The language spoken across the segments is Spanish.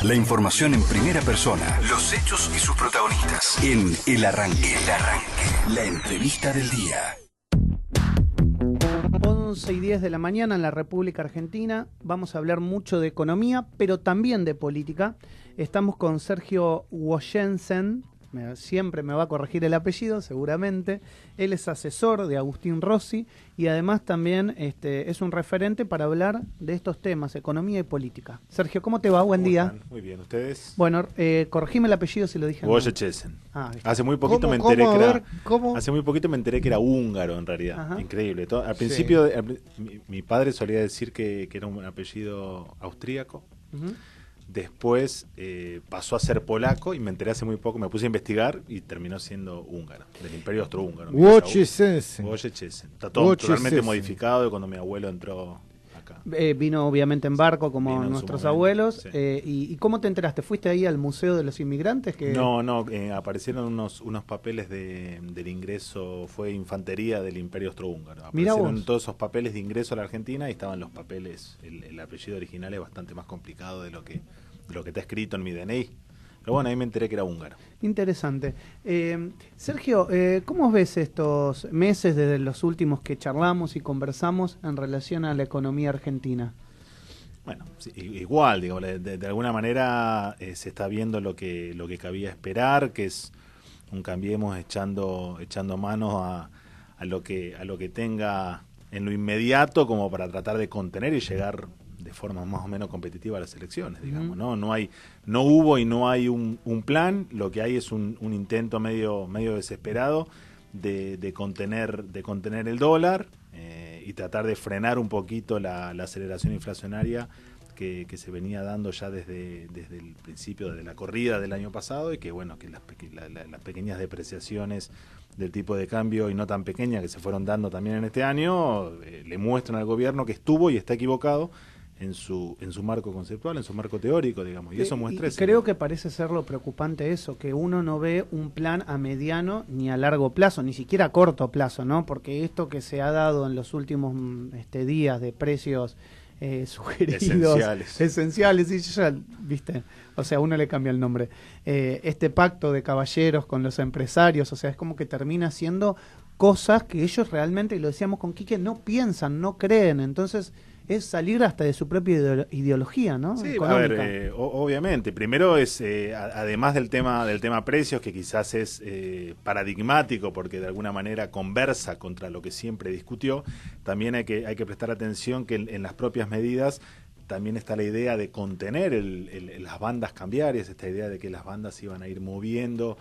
La información en primera persona, los hechos y sus protagonistas. En El Arranque. La entrevista del día. 11:10 de la mañana en la República Argentina. Vamos a hablar mucho de economía, pero también de política. Estamos con Sergio Wojensen. Siempre me va a corregir el apellido, seguramente. Él es asesor de Agustín Rossi y además también es un referente para hablar de estos temas, economía y política. Sergio, ¿cómo te va? Buen día. Están? Muy bien, ¿ustedes? Bueno, corregime el apellido si lo dije mal. Wojensen. ¿Viste? Hace muy poquito me enteré que era húngaro en realidad. Ajá. Increíble. Al principio mi padre solía decir que era un apellido austríaco. Uh-huh. Después pasó a ser polaco y me enteré hace muy poco, me puse a investigar y terminó siendo húngaro, del Imperio Austrohúngaro. Wojensen. Está todo totalmente modificado de cuando mi abuelo entró acá. Vino obviamente en barco como nuestros abuelos. Sí. ¿Y cómo te enteraste? ¿Fuiste ahí al Museo de los Inmigrantes? No, aparecieron unos papeles del ingreso, fue infantería del Imperio Austrohúngaro. Aparecieron todos esos papeles de ingreso a la Argentina y estaban los papeles, el apellido original es bastante más complicado de lo que está escrito en mi DNI. Pero bueno, ahí me enteré que era húngaro. Interesante. Sergio, ¿cómo ves estos meses desde los últimos que charlamos y conversamos en relación a la economía argentina? Bueno, sí, igual, digo, de alguna manera se está viendo lo que cabía esperar, que es un Cambiemos echando manos a lo que tenga en lo inmediato como para tratar de contener y llegar de forma más o menos competitiva a las elecciones, digamos, ¿no? No hubo y no hay un plan, lo que hay es un intento medio desesperado de contener el dólar y tratar de frenar un poquito la aceleración inflacionaria que se venía dando ya desde el principio, desde la corrida del año pasado, y que bueno, que las pequeñas depreciaciones del tipo de cambio y no tan pequeñas que se fueron dando también en este año le muestran al gobierno que estuvo y está equivocado en su marco conceptual, en su marco teórico, digamos, y eso muestra eso. Creo que parece ser lo preocupante eso, que uno no ve un plan a mediano ni a largo plazo, ni siquiera a corto plazo, ¿no? Porque esto que se ha dado en los últimos días de precios sugeridos, esenciales, y ya, viste, o sea, uno le cambia el nombre. Este pacto de caballeros con los empresarios, o sea, es como que termina siendo cosas que ellos realmente, y lo decíamos con Quique, no piensan, no creen, entonces es salir hasta de su propia ideología, ¿no? Sí, económica. a ver, obviamente. Primero es, además del tema precios, que quizás es paradigmático porque de alguna manera conversa contra lo que siempre discutió, también hay que prestar atención que en las propias medidas también está la idea de contener las bandas cambiarias, esta idea de que las bandas se iban a ir moviendo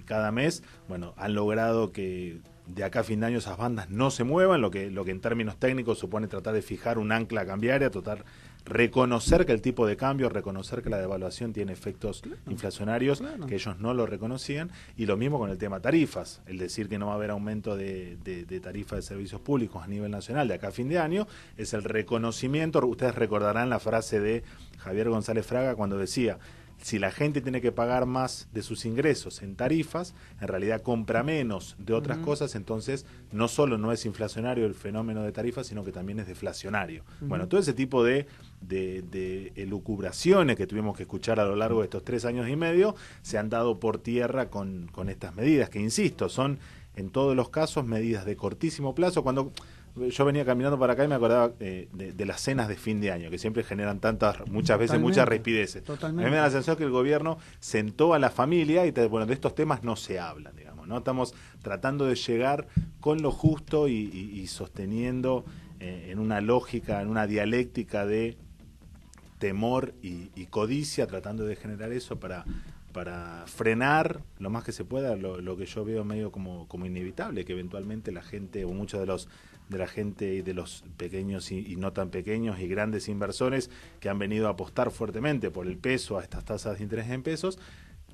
cada mes. Bueno, han logrado que de acá a fin de año esas bandas no se muevan, lo que en términos técnicos supone tratar de fijar un ancla cambiaria, reconocer que el tipo de cambio, reconocer que la devaluación tiene efectos inflacionarios, que ellos no lo reconocían, y lo mismo con el tema tarifas, el decir que no va a haber aumento de tarifas de servicios públicos a nivel nacional de acá a fin de año, es el reconocimiento. Ustedes recordarán la frase de Javier González Fraga cuando decía: si la gente tiene que pagar más de sus ingresos en tarifas, en realidad compra menos de otras cosas, entonces no solo no es inflacionario el fenómeno de tarifas, sino que también es deflacionario. Bueno, todo ese tipo de elucubraciones que tuvimos que escuchar a lo largo de estos 3 años y medio se han dado por tierra con estas medidas, que insisto, son en todos los casos medidas de cortísimo plazo. Cuando yo venía caminando para acá y me acordaba de las cenas de fin de año, que siempre generan muchas veces muchas rispideces. Totalmente. A mí me da la sensación que el gobierno sentó a la familia y de estos temas no se hablan, digamos, ¿no? Estamos tratando de llegar con lo justo y sosteniendo en una lógica, en una dialéctica de temor y codicia, tratando de generar eso para frenar lo más que se pueda lo que yo veo medio como inevitable, que eventualmente la gente o muchos de la gente y de los pequeños y no tan pequeños y grandes inversores que han venido a apostar fuertemente por el peso a estas tasas de interés en pesos,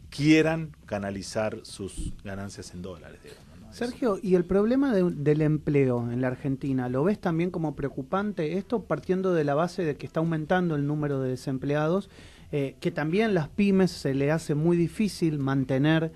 quieran canalizar sus ganancias en dólares, digamos, ¿no? Sergio, ¿y el problema del empleo en la Argentina, lo ves también como preocupante? Esto partiendo de la base de que está aumentando el número de desempleados que también las pymes se le hace muy difícil mantener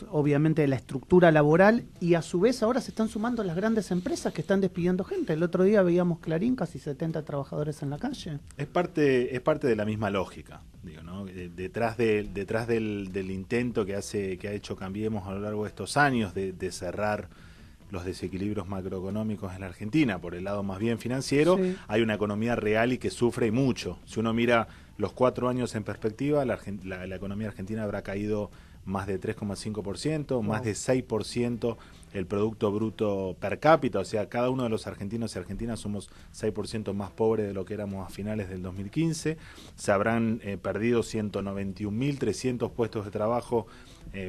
obviamente la estructura laboral, y a su vez ahora se están sumando las grandes empresas que están despidiendo gente. El otro día veíamos Clarín, casi 70 trabajadores en la calle. Es parte de la misma lógica, digo, ¿no? Detrás del intento que ha hecho Cambiemos a lo largo de estos años de cerrar los desequilibrios macroeconómicos en la Argentina por el lado más bien financiero, sí, hay una economía real y que sufre mucho. Si uno mira los 4 años en perspectiva, la economía argentina habrá caído más de 3,5%, más de 6% el Producto Bruto per cápita, o sea, cada uno de los argentinos y argentinas somos 6% más pobres de lo que éramos a finales del 2015, se habrán perdido 191.300 puestos de trabajo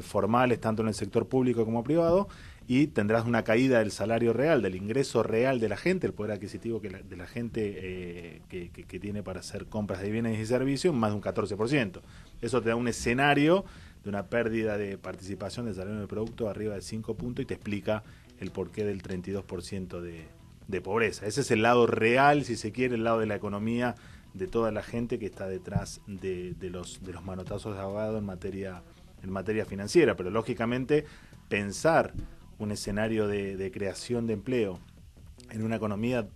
formales, tanto en el sector público como privado, y tendrás una caída del salario real, del ingreso real de la gente, el poder adquisitivo de la gente que tiene para hacer compras de bienes y servicios, más de un 14%. Eso te da un escenario de una pérdida de participación del salario del producto arriba de 5 puntos y te explica el porqué del 32% de pobreza. Ese es el lado real, si se quiere, el lado de la economía de toda la gente que está detrás de los manotazos de ahogado en materia financiera. Pero lógicamente pensar un escenario de creación de empleo en una economía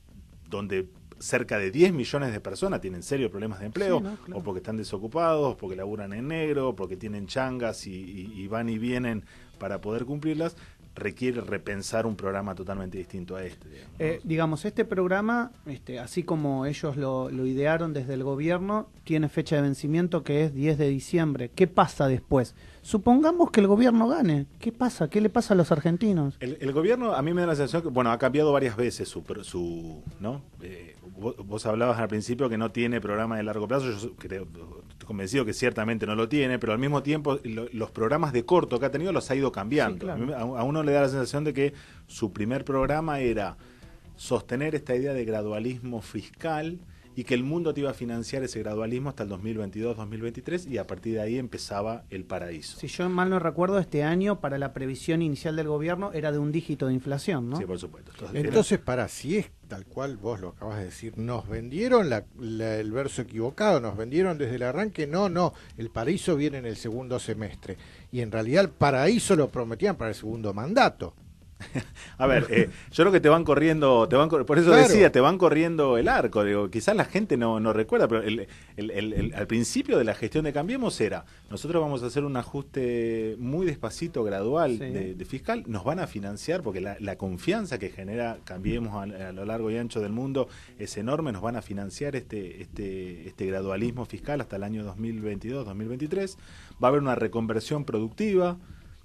donde cerca de 10 millones de personas tienen serios problemas de empleo, sí, no, claro, o porque están desocupados, porque laburan en negro, porque tienen changas y van y vienen para poder cumplirlas, requiere repensar un programa totalmente distinto a este. Digamos, este programa, así como ellos lo idearon desde el gobierno, tiene fecha de vencimiento que es 10 de diciembre. ¿Qué pasa después? Supongamos que el gobierno gane. ¿Qué pasa? ¿Qué le pasa a los argentinos? El gobierno, a mí me da la sensación que, bueno, ha cambiado varias veces su ¿no? Vos hablabas al principio que no tiene programa de largo plazo. Yo estoy convencido que ciertamente no lo tiene, pero al mismo tiempo los programas de corto que ha tenido los ha ido cambiando. Sí, claro. A uno le da la sensación de que su primer programa era sostener esta idea de gradualismo fiscal y que el mundo te iba a financiar ese gradualismo hasta el 2022-2023 y a partir de ahí empezaba el paraíso. Si yo mal no recuerdo, este año para la previsión inicial del gobierno era de un dígito de inflación, ¿no? Sí, por supuesto. Entonces, si es tal cual vos lo acabas de decir, nos vendieron el verso equivocado, nos vendieron desde el arranque, no, el paraíso viene en el segundo semestre y en realidad el paraíso lo prometían para el segundo mandato. A ver, yo creo que te van corriendo, por eso claro, decía, te van corriendo el arco. Digo, quizás la gente no recuerda, pero al principio de la gestión de Cambiemos era, nosotros vamos a hacer un ajuste muy despacito, gradual, sí, de fiscal, nos van a financiar, porque la confianza que genera Cambiemos a lo largo y ancho del mundo es enorme, nos van a financiar este gradualismo fiscal hasta el año 2022-2023, va a haber una reconversión productiva,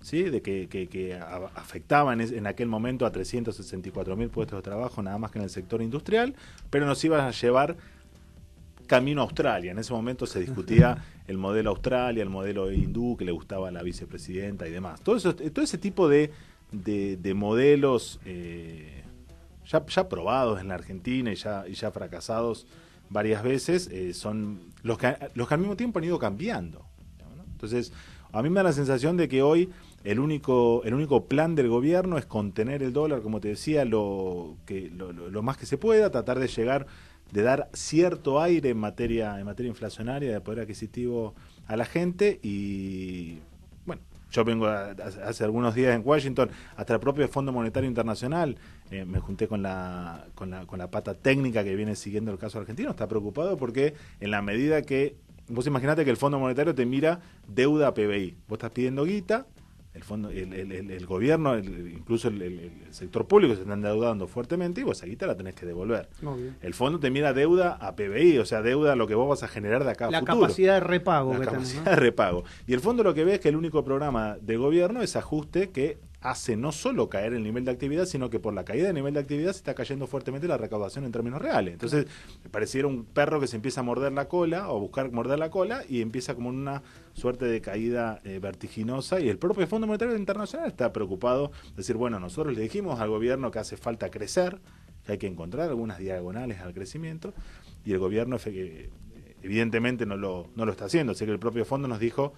¿sí? De que afectaban en aquel momento a 364.000 puestos de trabajo, nada más que en el sector industrial, pero nos iban a llevar camino a Australia. En ese momento se discutía el modelo Australia, el modelo hindú que le gustaba a la vicepresidenta y demás. Todo ese tipo de modelos ya probados en la Argentina y ya fracasados varias veces, son los que al mismo tiempo han ido cambiando, ¿no? Entonces, a mí me da la sensación de que hoy el único plan del gobierno es contener el dólar, como te decía, lo más que se pueda, tratar de dar cierto aire en materia inflacionaria, de poder adquisitivo a la gente. Y bueno, yo vengo hace algunos días en Washington, hasta el propio Fondo Monetario Internacional, me junté con la pata técnica que viene siguiendo el caso argentino, está preocupado porque en la medida que vos imaginate que el Fondo Monetario te mira deuda a PBI. Vos estás pidiendo guita, el gobierno, incluso el sector público se están endeudando fuertemente y vos esa guita la tenés que devolver. El fondo te mira deuda a PBI, o sea, deuda a lo que vos vas a generar de acá a futuro. La capacidad de repago. La capacidad de repago. Y el fondo lo que ve es que el único programa de gobierno es ajuste que hace no solo caer el nivel de actividad, sino que por la caída del nivel de actividad se está cayendo fuertemente la recaudación en términos reales. Entonces, pareciera un perro que se empieza a morder la cola, o buscar morder la cola, y empieza como una suerte de caída vertiginosa, y el propio Fondo Monetario Internacional está preocupado, decir, bueno, nosotros le dijimos al gobierno que hace falta crecer, que hay que encontrar algunas diagonales al crecimiento, y el gobierno evidentemente no lo está haciendo, así que el propio fondo nos dijo,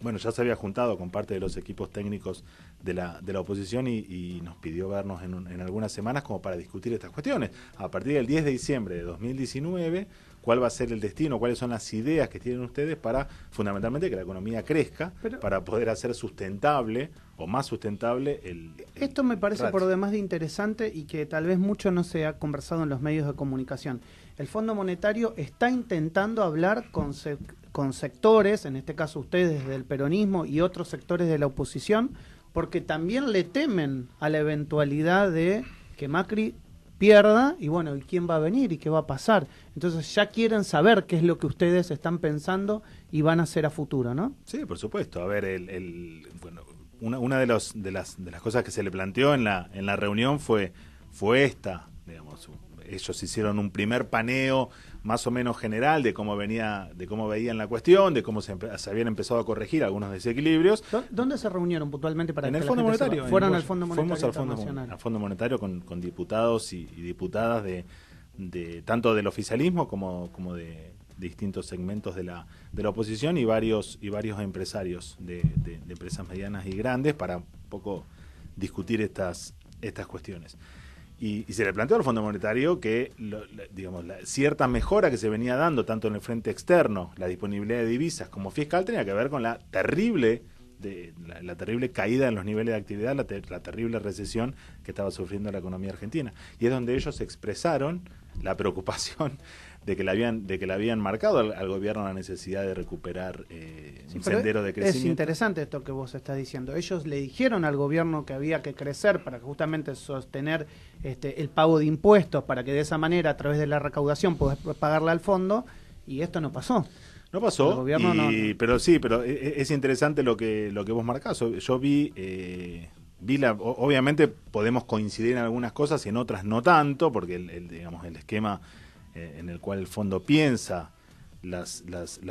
bueno, ya se había juntado con parte de los equipos técnicos de la oposición y nos pidió vernos en algunas semanas como para discutir estas cuestiones. A partir del 10 de diciembre de 2019, cuál va a ser el destino, cuáles son las ideas que tienen ustedes para, fundamentalmente, que la economía crezca, para poder hacer sustentable o más sustentable Esto me parece ratio. por demás de interesante y que tal vez mucho no se ha conversado en los medios de comunicación. El Fondo Monetario está intentando hablar con sectores, en este caso ustedes del peronismo y otros sectores de la oposición, porque también le temen a la eventualidad de que Macri pierda y bueno, ¿y quién va a venir y qué va a pasar? Entonces ya quieren saber qué es lo que ustedes están pensando y van a hacer a futuro, ¿no? Sí, por supuesto. A ver, bueno, una de las cosas que se le planteó en la reunión fue esta, digamos. Ellos hicieron un primer paneo más o menos general de cómo veían la cuestión, de cómo se habían empezado a corregir algunos desequilibrios. ¿Dónde se reunieron puntualmente para en que el la Fondo gente Monetario. sepa? Fueron al Fondo Monetario Fuimos al Fondo Monetario con diputados y diputadas de tanto del oficialismo como de distintos segmentos de la oposición y varios empresarios de empresas medianas y grandes para un poco discutir estas cuestiones. Y se le planteó al Fondo Monetario que cierta mejora que se venía dando tanto en el frente externo, la disponibilidad de divisas como fiscal, tenía que ver con la terrible caída en los niveles de actividad, la terrible recesión que estaba sufriendo la economía argentina. Y es donde ellos expresaron la preocupación de que le habían marcado al gobierno la necesidad de recuperar un sendero de crecimiento. Es interesante esto que vos estás diciendo. Ellos le dijeron al gobierno que había que crecer para justamente sostener el pago de impuestos, para que de esa manera, a través de la recaudación, podés pagarle al fondo, y esto no pasó. No pasó, pero es interesante lo que vos marcás. Yo obviamente podemos coincidir en algunas cosas y en otras no tanto, porque el esquema en el cual el fondo piensa las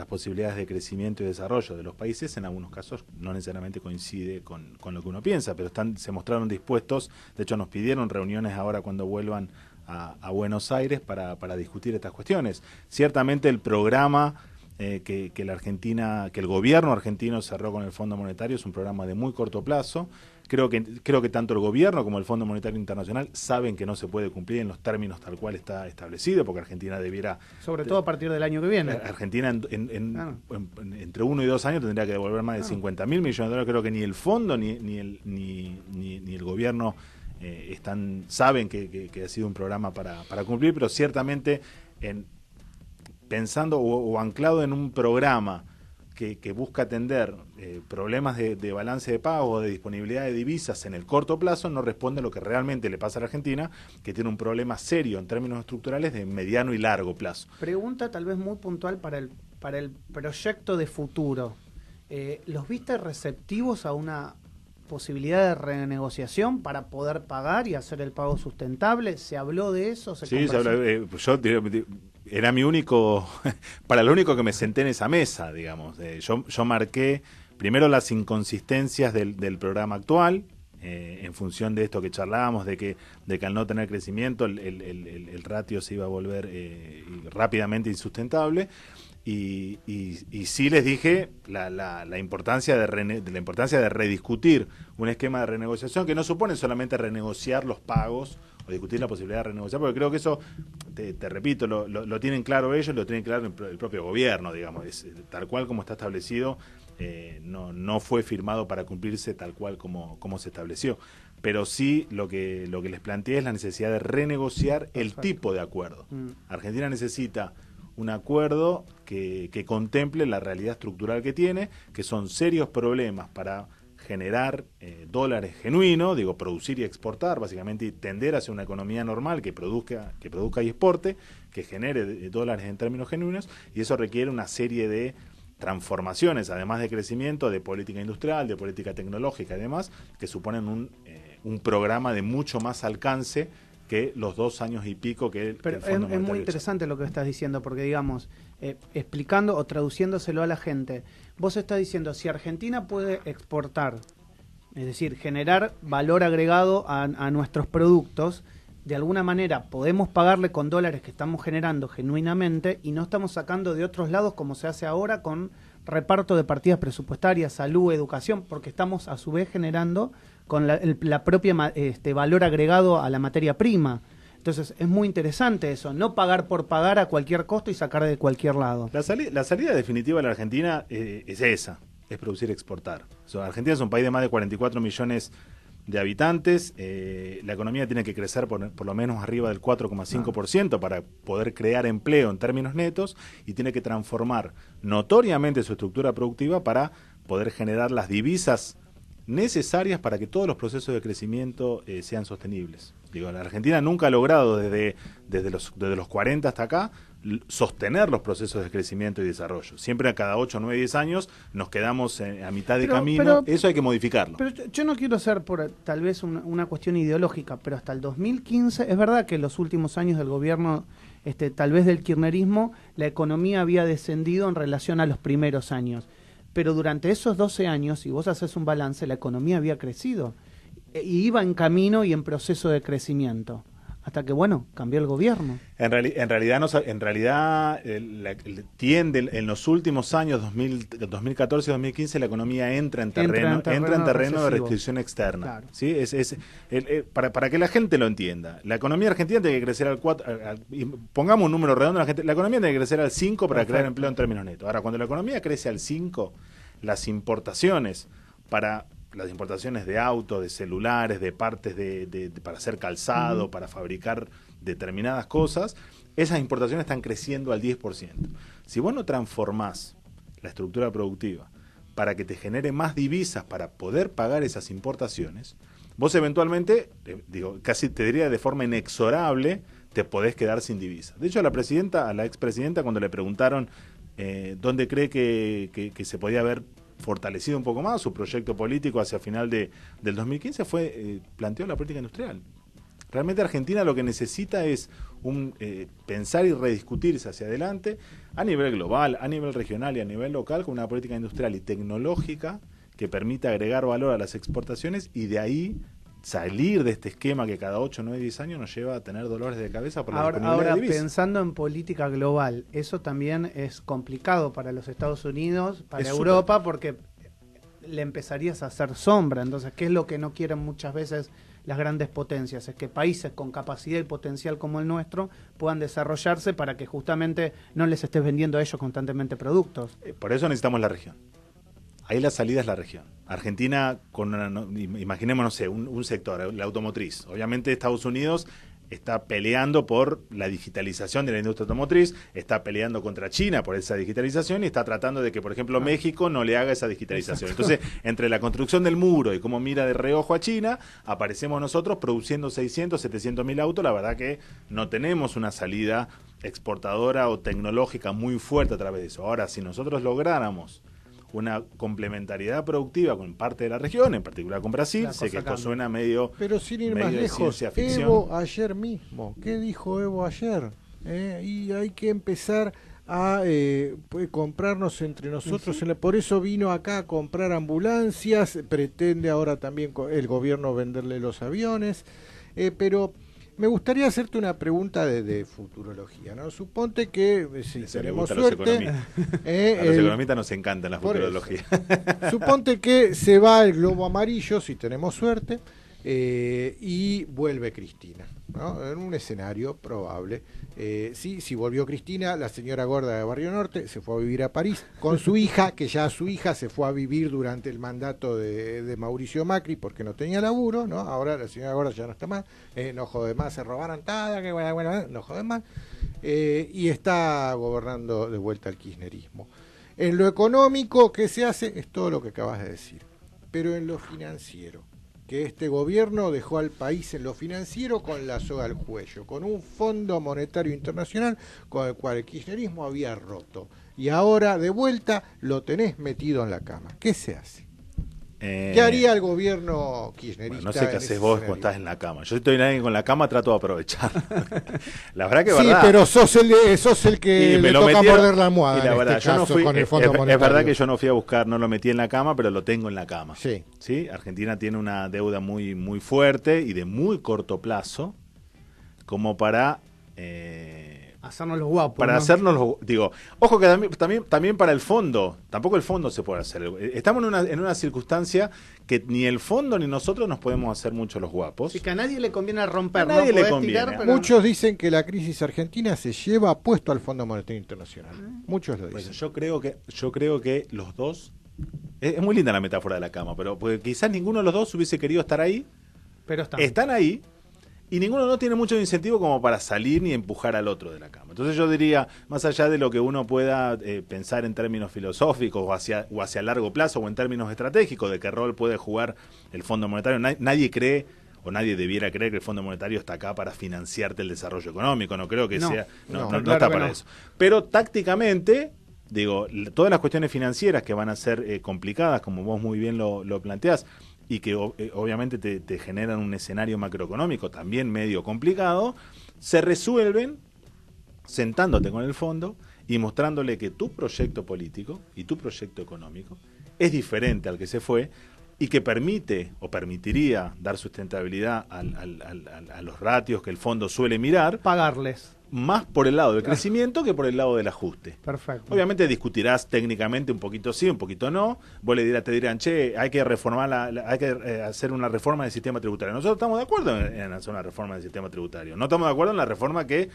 posibilidades de crecimiento y desarrollo de los países, en algunos casos no necesariamente coincide con lo que uno piensa, pero se mostraron dispuestos. De hecho, nos pidieron reuniones ahora cuando vuelvan a Buenos Aires para discutir estas cuestiones. Ciertamente el programa que el gobierno argentino cerró con el Fondo Monetario es un programa de muy corto plazo. Creo que tanto el gobierno como el Fondo Monetario Internacional saben que no se puede cumplir en los términos tal cual está establecido, porque Argentina debiera... Sobre todo a partir del año que viene. Argentina entre 1 y 2 años tendría que devolver más de 50.000 millones de dólares. Creo que ni el fondo ni el gobierno saben que ha sido un programa para cumplir, pero ciertamente pensando o anclado en un programa que busca atender problemas de balance de pago o de disponibilidad de divisas en el corto plazo, no responde a lo que realmente le pasa a la Argentina, que tiene un problema serio en términos estructurales de mediano y largo plazo. Pregunta tal vez muy puntual para el proyecto de futuro. ¿Los viste receptivos a una posibilidad de renegociación para poder pagar y hacer el pago sustentable? ¿Se habló de eso? Sí, se habló. Era mi único, para lo único que me senté en esa mesa, digamos. Yo marqué primero las inconsistencias del programa actual, en función de esto que charlábamos, de que al no tener crecimiento el ratio se iba a volver rápidamente insustentable. Y sí les dije la importancia de rediscutir un esquema de renegociación que no supone solamente renegociar los pagos o discutir la posibilidad de renegociar, porque creo que eso, te repito, lo tienen claro ellos, lo tienen claro el propio gobierno, digamos, tal cual como está establecido, no fue firmado para cumplirse tal cual como se estableció. Pero sí lo que les planteé es la necesidad de renegociar el tipo de acuerdo. Argentina necesita un acuerdo que contemple la realidad estructural que tiene, que son serios problemas para generar dólares genuinos, producir y exportar, básicamente, y tender hacia una economía normal que produzca y exporte, que genere dólares en términos genuinos, y eso requiere una serie de transformaciones, además de crecimiento, de política industrial, de política tecnológica y demás, que suponen un programa de mucho más alcance que los 2 años y pico que el Fondo Monetario. Es muy interesante lo que estás diciendo, porque digamos, explicando o traduciéndoselo a la gente, vos estás diciendo, si Argentina puede exportar, es decir, generar valor agregado a nuestros productos, de alguna manera podemos pagarle con dólares que estamos generando genuinamente y no estamos sacando de otros lados como se hace ahora con reparto de partidas presupuestarias, salud, educación, porque estamos a su vez generando con la propia valor agregado a la materia prima. Entonces es muy interesante eso, no pagar por pagar a cualquier costo y sacar de cualquier lado. La salida definitiva de la Argentina es esa, es producir y exportar. O sea, Argentina es un país de más de 44 millones de habitantes, la economía tiene que crecer por lo menos arriba del 4,5% para poder crear empleo en términos netos y tiene que transformar notoriamente su estructura productiva para poder generar las divisas necesarias para que todos los procesos de crecimiento sean sostenibles. Digo, la Argentina nunca ha logrado desde los 40 hasta acá sostener los procesos de crecimiento y desarrollo. Siempre a cada 8, 9, 10 años nos quedamos a mitad de camino. Eso hay que modificarlo. Pero yo no quiero hacer por tal vez una cuestión ideológica, pero hasta el 2015 es verdad que en los últimos años del gobierno, tal vez del kirchnerismo, la economía había descendido en relación a los primeros años. Pero durante esos 12 años, si vos haces un balance, la economía había crecido. Y iba en camino y en proceso de crecimiento. Hasta que, bueno, cambió el gobierno. En realidad tiende en los últimos años, 2014 y 2015, la economía entra en terreno de restricción externa. Claro. ¿Sí? Para que la gente lo entienda, la economía argentina tiene que crecer al 4, pongamos un número redondo, la economía tiene que crecer al 5 para crear empleo en términos netos. Ahora, cuando la economía crece al 5, las importaciones de autos, de celulares, de partes para hacer calzado, para fabricar determinadas cosas, esas importaciones están creciendo al 10%. Si vos no transformás la estructura productiva para que te genere más divisas para poder pagar esas importaciones, vos eventualmente, casi te diría de forma inexorable, te podés quedar sin divisas. De hecho, a la expresidenta, cuando le preguntaron dónde cree que se podía haber fortalecido un poco más su proyecto político hacia final del 2015, planteó la política industrial. Realmente Argentina lo que necesita es pensar y rediscutirse hacia adelante a nivel global, a nivel regional y a nivel local con una política industrial y tecnológica que permita agregar valor a las exportaciones y de ahí salir de este esquema que cada 8, 9, 10 años nos lleva a tener dolores de cabeza por la disponibilidad de divisas. Ahora, pensando en política global, eso también es complicado para los Estados Unidos, para Europa, porque le empezarías a hacer sombra. Entonces, ¿qué es lo que no quieren muchas veces las grandes potencias? Es que países con capacidad y potencial como el nuestro puedan desarrollarse para que justamente no les estés vendiendo a ellos constantemente productos. Por eso necesitamos la región. Ahí la salida es la región. Argentina, imaginemos, no sé, un sector, la automotriz. Obviamente Estados Unidos está peleando por la digitalización de la industria automotriz, está peleando contra China por esa digitalización y está tratando de que, por ejemplo, México no le haga esa digitalización. Exacto. Entonces, entre la construcción del muro y cómo mira de reojo a China, aparecemos nosotros produciendo 600, 700 mil autos. La verdad que no tenemos una salida exportadora o tecnológica muy fuerte a través de eso. Ahora, si nosotros lográramos una complementariedad productiva con parte de la región, en particular con Brasil, sé que esto suena medio... Pero sin ir más lejos, Evo ayer mismo, ¿qué dijo Evo ayer? Y hay que empezar a comprarnos entre nosotros, ¿sí? Por eso vino acá a comprar ambulancias, pretende ahora también el gobierno venderle los aviones, pero... Me gustaría hacerte una pregunta de futurología, ¿no? Suponte que si tenemos suerte... A los economistas nos encanta la futurología. Suponte que se va el globo amarillo, si tenemos suerte, y vuelve Cristina, ¿no? En un escenario probable. Si volvió Cristina, la señora gorda de Barrio Norte se fue a vivir a París con su hija, que ya su hija se fue a vivir durante el mandato de Mauricio Macri porque no tenía laburo, ¿no? Ahora la señora gorda ya no está más, no jode más, se robaron todo, que bueno, no jode más, y está gobernando de vuelta el kirchnerismo. En lo económico, ¿qué se hace? Es todo lo que acabas de decir. Pero en lo financiero, que este gobierno dejó al país en lo financiero con la soga al cuello, con un Fondo Monetario Internacional con el cual el kirchnerismo había roto. Y ahora, de vuelta, lo tenés metido en la cama. ¿Qué se hace? ¿Qué haría el gobierno kirchnerista? Bueno, no sé qué haces vos cuando estás en la cama. Yo si estoy en alguien con la cama, trato de aprovechar. La verdad que es verdad. Sí, pero sos el que le toca morder la almohada. Y la verdad, este caso, con el Fondo Monetario. Es verdad que yo no fui a buscar, no lo metí en la cama, pero lo tengo en la cama. Sí. ¿Sí? Argentina tiene una deuda muy, muy fuerte y de muy corto plazo. como para... hacernos los guapos. Para ¿no? hacernos los... Digo, ojo que también para el fondo, tampoco el fondo se puede hacer. Estamos en una circunstancia que ni el fondo ni nosotros nos podemos hacer mucho los guapos. Sí, que a nadie le conviene romper. A nadie ¿no? le Podés conviene. tirar, pero... Muchos dicen que la crisis argentina se lleva puesto al Fondo Monetario Internacional. Muchos lo Pues dicen. yo creo que los dos... Es muy linda la metáfora de la cama, pero porque quizás ninguno de los dos hubiese querido estar ahí. Pero está. Están ahí y ninguno no tiene mucho incentivo como para salir ni empujar al otro de la cama. Entonces yo diría, más allá de lo que uno pueda pensar en términos filosóficos o hacia largo plazo o en términos estratégicos de qué rol puede jugar el Fondo Monetario, nadie cree o nadie debiera creer que el Fondo Monetario está acá para financiarte el desarrollo económico. No creo que No, sea, no claro está que para no. eso. Pero tácticamente, digo, todas las cuestiones financieras que van a ser complicadas, como vos muy bien lo planteás, y que obviamente te generan un escenario macroeconómico también medio complicado, se resuelven sentándote con el fondo y mostrándole que tu proyecto político y tu proyecto económico es diferente al que se fue y que permite o permitiría dar sustentabilidad a los ratios que el fondo suele mirar, Pagarles. más por el lado del crecimiento que por el lado del ajuste. Perfecto. Obviamente discutirás técnicamente un poquito sí, un poquito no. Vos te dirán, che, hay que reformar hay que hacer una reforma del sistema tributario. Nosotros estamos de acuerdo en hacer una reforma del sistema tributario. No estamos de acuerdo en la reforma que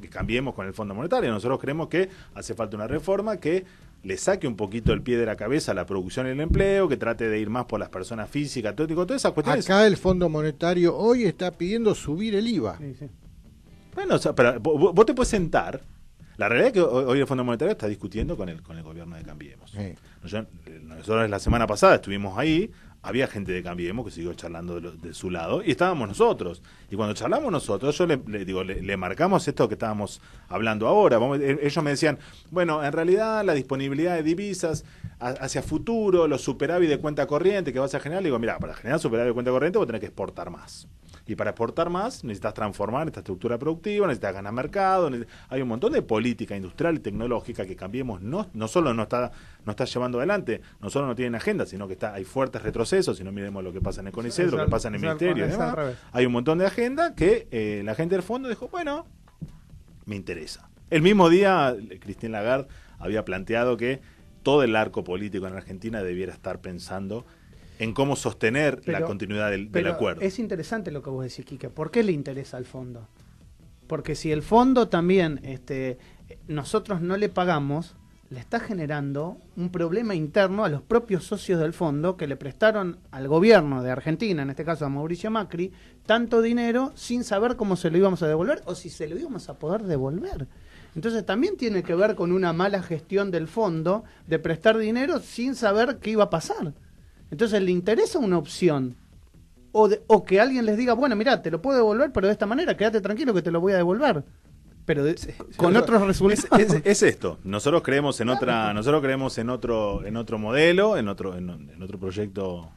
que cambiemos con el Fondo Monetario. Nosotros creemos que hace falta una reforma que le saque un poquito el pie de la cabeza a la producción y el empleo, que trate de ir más por las personas físicas, todas esas cuestiones. Acá el Fondo Monetario hoy está pidiendo subir el IVA. Sí, sí. Bueno, o sea, pero vos te puedes sentar. La realidad es que hoy el Fondo Monetario está discutiendo con el gobierno de Cambiemos. Sí. Nosotros la semana pasada estuvimos ahí, había gente de Cambiemos que siguió charlando de su lado y estábamos nosotros. Y cuando charlamos nosotros, yo le marcamos esto que estábamos hablando ahora. Ellos me decían, bueno, en realidad la disponibilidad de divisas hacia futuro, los superávit de cuenta corriente que vas a generar, le digo, mira, para generar superávit de cuenta corriente vos tenés que exportar más. Y para exportar más necesitas transformar esta estructura productiva, necesitas ganar mercado, hay un montón de política industrial y tecnológica que Cambiemos no solo no está llevando adelante, no solo no tiene agenda, sino que hay fuertes retrocesos, si no miremos lo que pasa en el CONICET, lo que pasa en el Ministerio y demás. Hay un montón de agenda que la gente del fondo dijo, bueno, me interesa. El mismo día, Christine Lagarde había planteado que todo el arco político en Argentina debiera estar pensando en cómo sostener la continuidad del acuerdo. Es interesante lo que vos decís, Quique. ¿Por qué le interesa al fondo? Porque si el fondo también nosotros no le pagamos, le está generando un problema interno a los propios socios del fondo que le prestaron al gobierno de Argentina, en este caso a Mauricio Macri, tanto dinero sin saber cómo se lo íbamos a devolver o si se lo íbamos a poder devolver. Entonces también tiene que ver con una mala gestión del fondo de prestar dinero sin saber qué iba a pasar. Entonces le interesa una opción o que alguien les diga, bueno, mirá, te lo puedo devolver, pero de esta manera, quédate tranquilo que te lo voy a devolver. Pero con otros resultados. Es esto. Nosotros creemos en otro modelo, en otro proyecto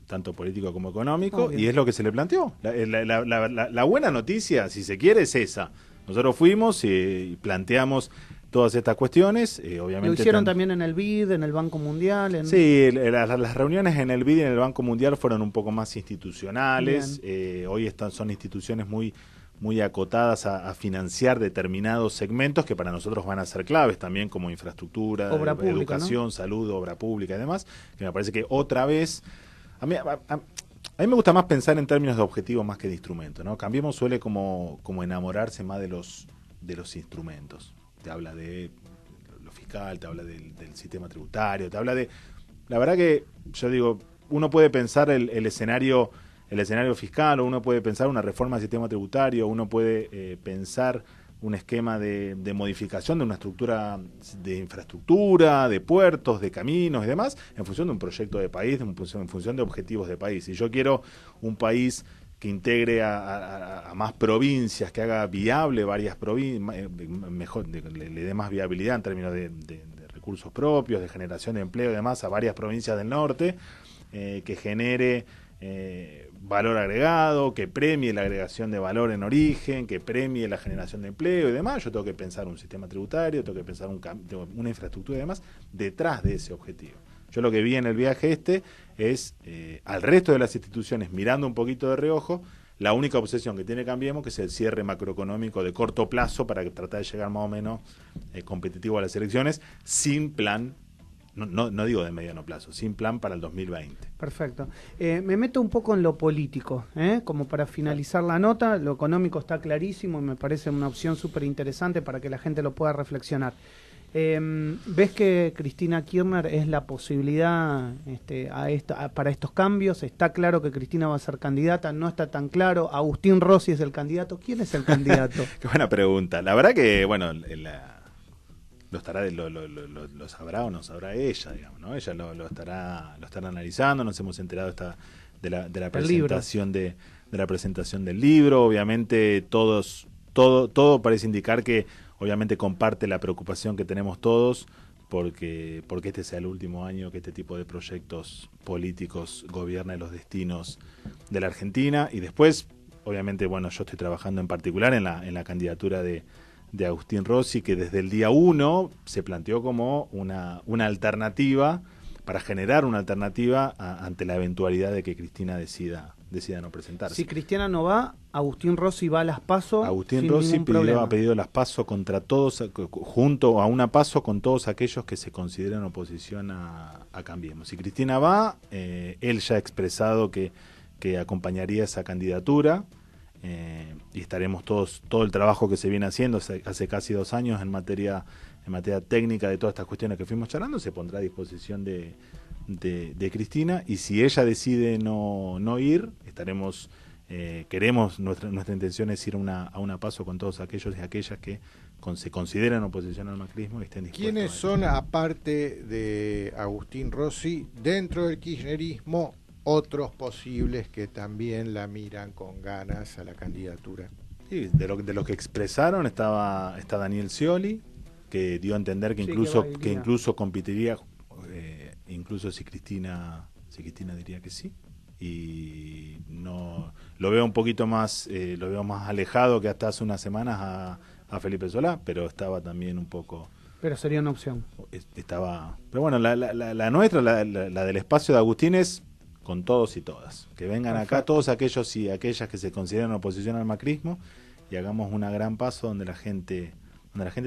tanto político como económico, y es lo que se le planteó. La buena noticia, si se quiere, es esa. Nosotros fuimos y planteamos todas estas cuestiones, obviamente. Lo hicieron también en el BID, en el Banco Mundial. Sí, las reuniones en el BID y en el Banco Mundial fueron un poco más institucionales. Hoy son instituciones muy acotadas a financiar determinados segmentos que para nosotros van a ser claves también, como infraestructura, obra pública, educación, ¿no? Salud, obra pública y demás, que me parece que otra vez... A mí me gusta más pensar en términos de objetivos más que de instrumentos, ¿no? Cambiemos suele como enamorarse más de los instrumentos. Te habla de lo fiscal, te habla del sistema tributario, te habla de... La verdad que, yo digo, uno puede pensar el escenario fiscal, o uno puede pensar una reforma del sistema tributario, uno puede pensar un esquema de modificación de una estructura de infraestructura, de puertos, de caminos y demás, en función de un proyecto de país, en función de objetivos de país. Si yo quiero un país que integre a más provincias, que haga viable varias provincias, mejor le dé más viabilidad en términos de recursos propios, de generación de empleo y demás a varias provincias del norte, que genere valor agregado, que premie la agregación de valor en origen, que premie la generación de empleo y demás. Yo tengo que pensar un sistema tributario, tengo que pensar una infraestructura y demás detrás de ese objetivo. Yo lo que vi en el viaje es al resto de las instituciones mirando un poquito de reojo, la única obsesión que tiene Cambiemos, que es el cierre macroeconómico de corto plazo para que tratar de llegar más o menos competitivo a las elecciones, sin plan, no digo de mediano plazo, sin plan para el 2020. Perfecto. Me meto un poco en lo político, como para finalizar la nota. Lo económico está clarísimo y me parece una opción súper interesante para que la gente lo pueda reflexionar. ¿Ves que Cristina Kirchner es la posibilidad para estos cambios? ¿Está claro que Cristina va a ser candidata? ¿No está tan claro? ¿Agustín Rossi es el candidato? ¿Quién es el candidato? Qué buena pregunta. La verdad que, bueno, lo sabrá o no sabrá ella, digamos, ¿no? Ella lo estará analizando. Nos hemos enterado de la presentación de la presentación del libro. Obviamente todo parece indicar que obviamente comparte la preocupación que tenemos todos porque este sea el último año que este tipo de proyectos políticos gobiernen los destinos de la Argentina. Y después, obviamente, bueno, yo estoy trabajando en particular en la candidatura de Agustín Rossi, que desde el día 1 se planteó como una alternativa, para generar una alternativa ante la eventualidad de que Cristina decida no presentarse. Si Cristina no va, Agustín Rossi va a las PASO. Agustín Rossi ha pedido las PASO contra todos, junto a una PASO con todos aquellos que se consideran oposición a Cambiemos. Si Cristina va, él ya ha expresado que acompañaría esa candidatura. Y estaremos todo el trabajo que se viene haciendo hace casi 2 años en materia técnica de todas estas cuestiones que fuimos charlando, se pondrá a disposición de Cristina. Y si ella decide no ir, nuestra intención es ir a una PASO con todos aquellos y aquellas que se consideran oposición al macrismo y estén dispuestos. ¿Quiénes son, aparte de Agustín Rossi, dentro del kirchnerismo, otros posibles que también la miran con ganas a la candidatura? Sí, de lo que expresaron está Daniel Scioli, que dio a entender que incluso competiría, incluso si Cristina diría que sí. Y no lo veo un poquito más alejado que hasta hace unas semanas a Felipe Solá, pero estaba también un poco. Pero sería una opción. Pero bueno, la nuestra, la del espacio de Agustín es con todos y todas. Que vengan Perfecto. acá todos aquellos y aquellas que se consideran oposición al macrismo y hagamos una gran paso donde la gente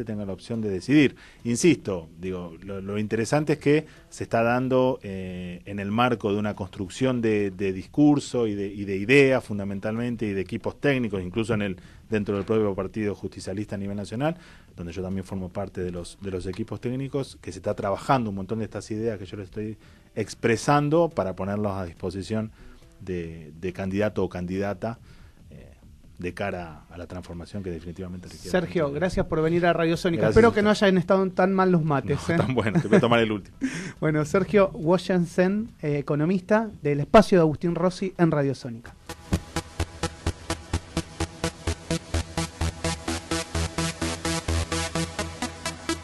tenga la opción de decidir. Insisto, lo interesante es que se está dando en el marco de una construcción de discurso y de ideas fundamentalmente y de equipos técnicos, incluso dentro del propio partido justicialista a nivel nacional, donde yo también formo parte de los equipos técnicos, que se está trabajando un montón de estas ideas que yo les estoy expresando para ponerlos a disposición de candidato o candidata de cara a la transformación que definitivamente requiere. Sergio, gracias por venir a Radio Sónica. Gracias. Espero que no hayan estado tan mal los mates. No, tan bueno, te voy a tomar el último. Bueno, Sergio Washington, economista del espacio de Agustín Rossi en Radio Sónica.